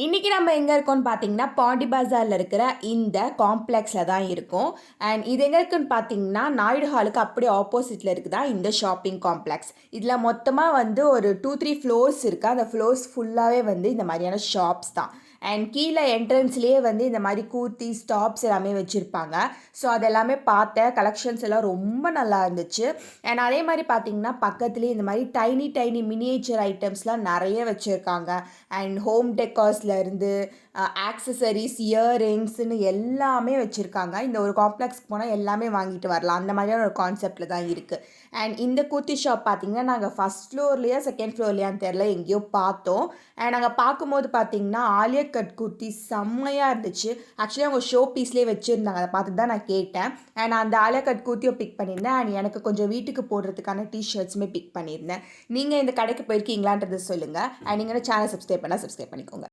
இன்றைக்கி நம்ம எங்கே இருக்கோம்னு பார்த்தீங்கன்னா பாண்டி பஜாரில் இருக்கிற இந்த காம்ப்ளெக்ஸில் தான் இருக்கும். அண்ட் இது எங்கே இருக்குன்னு பார்த்தீங்கன்னா நாயுடு ஹாலுக்கு அப்படியே ஆப்போசிட்டில் இருக்குதா இந்த ஷாப்பிங் காம்ப்ளெக்ஸ். இதில் மொத்தமாக வந்து ஒரு 2-3 ஃப்ளோர்ஸ் இருக்குது. அந்த ஃப்ளோர்ஸ் ஃபுல்லாகவே வந்து இந்த மாதிரியான ஷாப்ஸ் தான். அண்ட் கீழே என்ட்ரன்ஸ்லேயே வந்து இந்த மாதிரி கூர்த்தி டாப்ஸ் எல்லாமே வச்சுருப்பாங்க. ஸோ அதெல்லாமே பார்த்தேன். கலெக்ஷன்ஸ் எல்லாம் ரொம்ப நல்லா இருந்துச்சு. அண்ட் அதே மாதிரி பார்த்தீங்கன்னா பக்கத்துலேயே இந்த மாதிரி டைனி டைனி மினியேச்சர் ஐட்டம்ஸ்லாம் நிறைய வச்சுருக்காங்க. அண்ட் ஹோம் டெக்கார்ஸ்லேருந்து ஆக்சசரிஸ், இயர்ரிங்ஸ்னு எல்லாமே வச்சுருக்காங்க. இந்த ஒரு காம்ப்ளெக்ஸ்க்கு போனால் எல்லாமே வாங்கிட்டு வரலாம். அந்த மாதிரியான ஒரு கான்செப்டில் தான் இருக்குது. அண்ட் இந்த குர்த்தி ஷாப் பார்த்திங்கன்னா நாங்கள் ஃபஸ்ட் ஃப்ளோர்லேயே செகண்ட் ஃப்ளோர்லையான்னு தெரில எங்கேயோ பார்த்தோம். அண்ட் நாங்கள் பார்க்கும்போது பார்த்திங்கன்னா ஆலியா கட் குர்த்தி செம்மையாக இருந்துச்சு. ஆக்சுவலி அவங்க ஷோ பீஸ்லேயே வச்சுருந்தாங்க. அதை பார்த்துட்டு தான் நான் கேட்டேன். அண்ட் அந்த ஆலியா கட் குர்த்தியை பிக் பண்ணியிருந்தேன். அண்ட் எனக்கு கொஞ்சம் வீட்டுக்கு போடுறதுக்கான டிஷர்ட்ஸுமே பிக் பண்ணியிருந்தேன். நீங்கள் இந்த கடைக்கு போயிருக்கீங்களான்றதை சொல்லுங்கள். அண்ட் நீங்கள் சேனல் சப்ஸ்கிரைப் பண்ணால் சப்ஸ்கிரைப் பண்ணிக்கோங்க.